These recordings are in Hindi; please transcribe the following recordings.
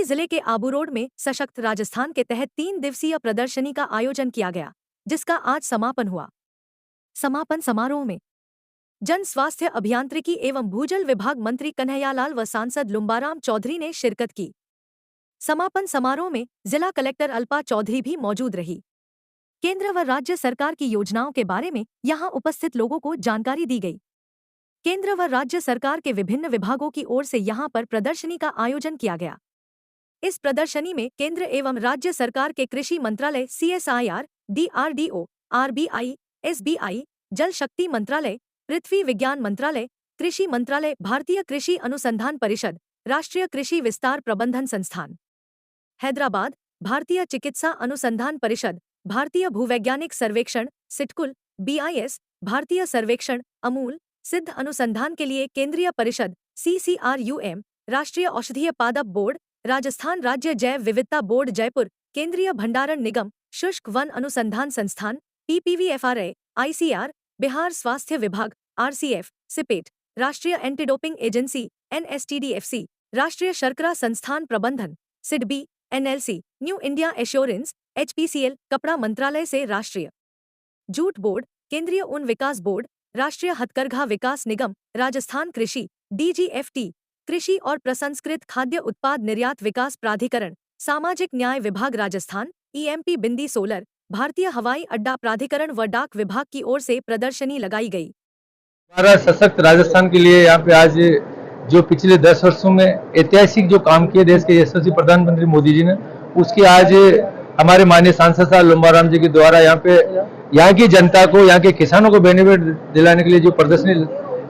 चमोली जिले के आबू रोड में सशक्त राजस्थान के तहत 3 दिवसीय प्रदर्शनी का आयोजन किया गया, जिसका आज समापन हुआ। समापन समारोह में जन स्वास्थ्य अभियांत्रिकी एवं भूजल विभाग मंत्री कन्हैयालाल व सांसद लुम्बाराम चौधरी ने शिरकत की। समापन समारोह में जिला कलेक्टर अल्पा चौधरी भी मौजूद रही। केंद्र व राज्य सरकार की योजनाओं के बारे में यहां उपस्थित लोगों को जानकारी दी गई। केंद्र व राज्य सरकार के विभिन्न विभागों की ओर से यहां पर प्रदर्शनी का आयोजन किया गया। इस प्रदर्शनी में केंद्र एवं राज्य सरकार के कृषि मंत्रालय CSIR, DRDO, RBI, SBI, जल शक्ति मंत्रालय, पृथ्वी विज्ञान मंत्रालय, कृषि मंत्रालय, भारतीय कृषि अनुसंधान परिषद, राष्ट्रीय कृषि विस्तार प्रबंधन संस्थान हैदराबाद, भारतीय चिकित्सा अनुसंधान परिषद, भारतीय भूवैज्ञानिक सर्वेक्षण सिटकुल, BIS, भारतीय सर्वेक्षण अमूल, सिद्ध अनुसंधान के लिए केंद्रीय परिषद CCRUM, राष्ट्रीय औषधीय पादप बोर्ड, राजस्थान राज्य जैव विविधता बोर्ड जयपुर, केंद्रीय भंडारण निगम, शुष्क वन अनुसंधान संस्थान PPVFRA, ICR, बिहार स्वास्थ्य विभाग RCF, सिपेट, राष्ट्रीय एंटी डोपिंग एजेंसी NSTDFC, राष्ट्रीय शर्करा संस्थान प्रबंधन SIDBI, NLC, new India assurance HPCL, कपड़ा मंत्रालय से राष्ट्रीय जूट बोर्ड, केंद्रीय ऊन विकास बोर्ड, राष्ट्रीय हथकरघा विकास निगम, राजस्थान कृषि DGFT, कृषि और प्रसंस्कृत खाद्य उत्पाद निर्यात विकास प्राधिकरण, सामाजिक न्याय विभाग राजस्थान, EMP बिंदी सोलर, भारतीय हवाई अड्डा प्राधिकरण व डाक विभाग की ओर से प्रदर्शनी लगाई गई। हमारा सशक्त राजस्थान के लिए यहाँ पे आज जो पिछले 10 वर्षों में ऐतिहासिक जो काम किए देश के यशस्वी प्रधानमंत्री मोदी जी ने, उसकी आज हमारे माननीय सांसद साहब लुम्बाराम जी के द्वारा यहाँ की जनता को, यहाँ के किसानों को बेनिफिट दिलाने के लिए जो प्रदर्शनी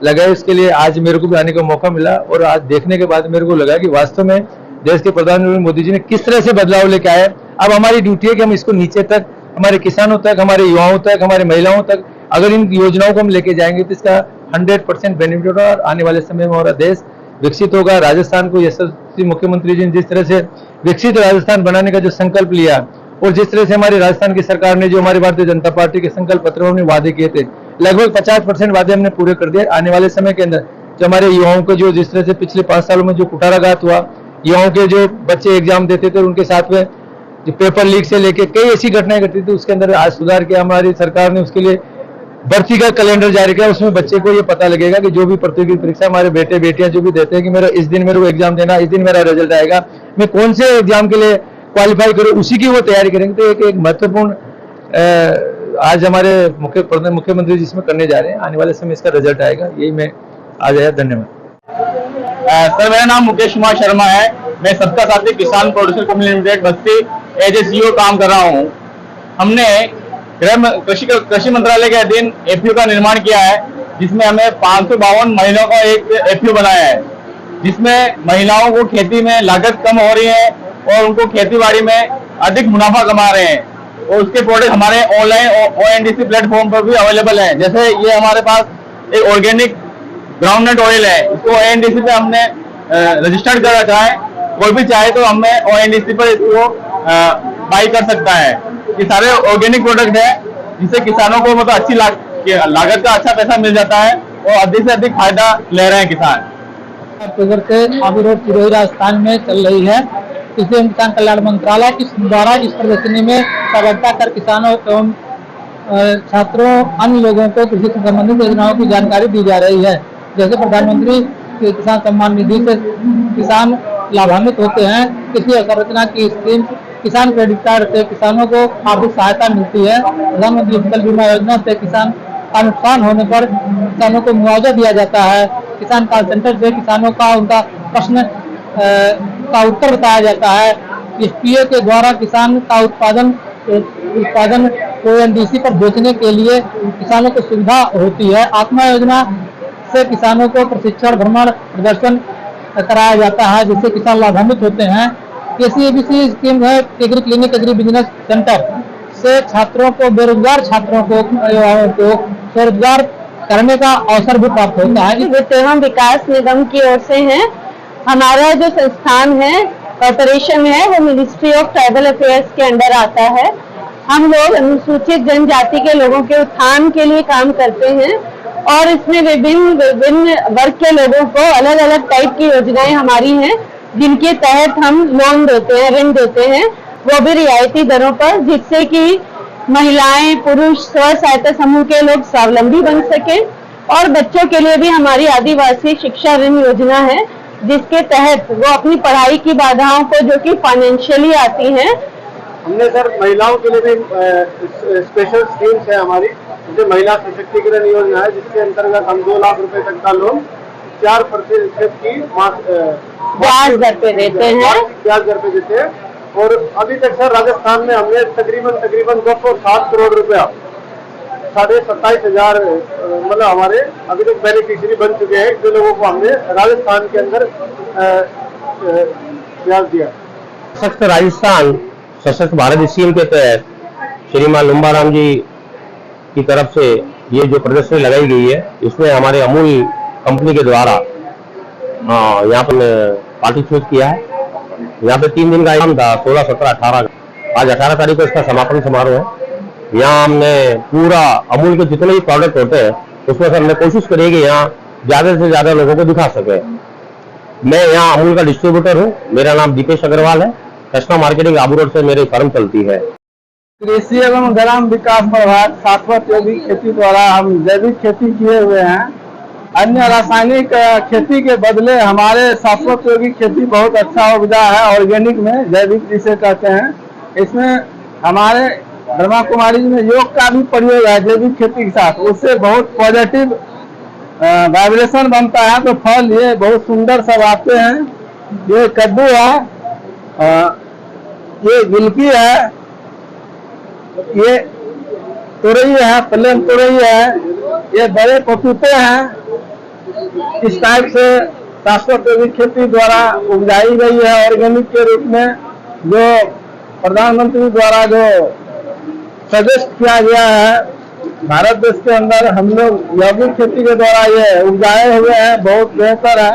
लगाई, उसके लिए आज मेरे को भी आने का मौका मिला। और आज देखने के बाद मेरे को लगा कि वास्तव में देश के प्रधानमंत्री मोदी जी ने किस तरह से बदलाव लेके आए। अब हमारी ड्यूटी है कि हम इसको नीचे तक, हमारे किसानों तक, हमारे युवाओं तक, हमारे महिलाओं तक, अगर इन योजनाओं को हम लेके जाएंगे तो इसका 100% बेनिफिट होगा और आने वाले समय में हमारा देश विकसित होगा। राजस्थान को यशस्वी मुख्यमंत्री जी ने जिस तरह से विकसित राजस्थान बनाने का जो संकल्प लिया और जिस तरह से हमारी राजस्थान की सरकार ने जो हमारी भारतीय जनता पार्टी के संकल्प पत्रों में वादे किए थे, लगभग 50% वादे हमने पूरे कर दिए। आने वाले समय के अंदर जो हमारे युवाओं को जो जिस तरह से पिछले 5 सालों में जो कुठाराघात हुआ, युवाओं के जो बच्चे एग्जाम देते थे उनके साथ में जो पेपर लीक से लेके कई ऐसी घटनाएं घटी थी, उसके अंदर आज सुधार किया हमारी सरकार ने। उसके लिए भर्ती का कैलेंडर जारी किया, उसमें बच्चे को ये पता लगेगा कि जो भी प्रतियोगी परीक्षा हमारे बेटे बेटियां जो भी देते हैं कि मेरा इस दिन मेरे को एग्जाम देना, इस दिन मेरा रिजल्ट आएगा, मैं कौन से एग्जाम के लिए क्वालिफाई करूं, उसी की वो तैयारी करेंगे। तो एक महत्वपूर्ण आज हमारे मुख्यमंत्री जी इसमें करने जा रहे हैं। आने वाले समय इसका रिजल्ट आएगा, यही मैं आज आया। धन्यवाद। सर, मेरा नाम मुकेश कुमार शर्मा है। मैं सबका साथी किसान producer company limited Basti as a CEO काम कर रहा हूँ। हमने कृषि मंत्रालय के अधीन FU का निर्माण किया है, जिसमें हमें 552 महिलाओं का एक FU बनाया है, जिसमें महिलाओं को खेती में लागत कम हो रही है और उनको खेती बाड़ी में अधिक मुनाफा कमा रहे हैं। और उसके प्रोडक्ट हमारे ऑनलाइन ONDC प्लेटफॉर्म पर भी अवेलेबल है। जैसे ये हमारे पास एक ऑर्गेनिक ग्राउंडनट ऑयल है, इसको ONDC पे हमने रजिस्टर्ड कर रखा है। कोई भी चाहे तो हमें ONDC पर इसको बाई कर सकता है। ये सारे ऑर्गेनिक प्रोडक्ट है, जिससे किसानों को मतलब अच्छी लागत का अच्छा पैसा मिल जाता है और अधिक से अधिक फायदा ले रहे हैं किसान। अक्टूबर से आबू रोड सिरोही राजस्थान में चल रही है। कृषि एवं किसान कल्याण मंत्रालय के द्वारा इस प्रदर्शनी में सहायता कर किसानों एवं छात्रों अन्य लोगों को कृषि से संबंधित योजनाओं की जानकारी दी जा रही है। जैसे प्रधानमंत्री किसान सम्मान निधि से किसान लाभान्वित होते हैं, कृषि अवसंरचना की स्कीम, किसान क्रेडिट कार्ड से किसानों को आर्थिक सहायता मिलती है। प्रधानमंत्री फसल बीमा योजना से किसान का नुकसान होने पर किसानों को मुआवजा दिया जाता है। किसान कॉल सेंटर से किसानों का उनका प्रश्न का उत्तर बताया जाता है। SPA के द्वारा किसान का उत्पादन ONDC पर बेचने के लिए किसानों को सुविधा होती है। आत्मा योजना से किसानों को प्रशिक्षण, भ्रमण, प्रदर्शन कराया जाता है, जिससे किसान लाभान्वित होते हैं। KCABC स्कीम है, agree clinic, agri business centre से छात्रों को, बेरोजगार छात्रों को, युवाओं को स्वरोजगार करने का अवसर भी प्राप्त होता है। वित्त एवं विकास निगम की ओर से है। हमारा जो संस्थान है, कॉर्पोरेशन है, वो मिनिस्ट्री ऑफ ट्राइबल अफेयर्स के अंडर आता है। हम लोग अनुसूचित जनजाति के लोगों के उत्थान के लिए काम करते हैं और इसमें विभिन्न वर्ग के लोगों को अलग अलग टाइप की योजनाएं हमारी हैं। जिनके तहत हम लोन देते हैं, ऋण देते हैं, वो भी रियायती दरों पर, जिससे कि महिलाएं, पुरुष, स्व सहायता समूह के लोग स्वावलंबी बन सके। और बच्चों के लिए भी हमारी आदिवासी शिक्षा ऋण योजना है, जिसके तहत वो अपनी पढ़ाई की बाधाओं को, जो कि फाइनेंशियली आती हैं। हमने सर महिलाओं के लिए भी स्पेशल स्कीम्स है हमारी, जैसे महिला सशक्तिकरण योजना है, जिसके अंतर्गत हम 2 लाख रुपए तक का लोन 4% की ब्याज दर पे देते हैं। ब्याज दर पे देते हैं। और अभी तक सर राजस्थान में हमने तकरीबन 207 करोड़ रुपया, 27,500 मतलब हमारे अभी तक बेनिफिशियरी बन चुके हैं, जो लोगों को हमने राजस्थान के अंदर ब्याज दिया। सशक्त राजस्थान सशक्त भारत स्कीम के तहत श्रीमान लुम्बाराम जी की तरफ से ये जो प्रदर्शनी लगाई गई है, इसमें हमारे अमूल कंपनी के द्वारा यहाँ पर पार्टिसिपेट किया है। यहाँ पे 3 दिन का आयोजन था, 16, 17, 18। आज 18 तारीख को इसका समापन समारोह है। यहाँ हमने पूरा अमूल के जितने भी प्रोडक्ट होते हैं उसमें से हमने कोशिश करी कि यहाँ ज्यादा से ज्यादा लोगों को दिखा सके। मैं यहाँ अमूल का डिस्ट्रीब्यूटर हूँ। मेरा नाम दीपेश अग्रवाल है। कस्टमर मार्केटिंग आबू रोड से मेरी फर्म चलती है। कृषि एवं ग्राम विकास विभाग शाश्वत जैविक खेती द्वारा हम जैविक खेती किए हुए हैं। अन्य रासायनिक खेती के बदले हमारे शाश्वत जैविक खेती बहुत अच्छा उपजा है। ऑर्गेनिक में जैविक जिसे कहते हैं, इसमें हमारे ब्रह्मा कुमारी में योग का भी प्रयोग है जैविक खेती के साथ। उससे बहुत पॉजिटिव वाइब्रेशन बनता है। तो फल ये बहुत सुंदर सब आते हैं। ये कद्दू है, ये गिलकी है, ये तुरई है, प्लेन तुरई है, ये बड़े पपीते हैं। इस टाइप से शाश्वत जैविक खेती द्वारा उपजाई गई है ऑर्गेनिक के रूप में, जो प्रधानमंत्री द्वारा जो सजेस्ट किया गया है। भारत देश के अंदर हम लोग जैविक खेती के द्वारा ये उपजाए हुए हैं, बहुत बेहतर है।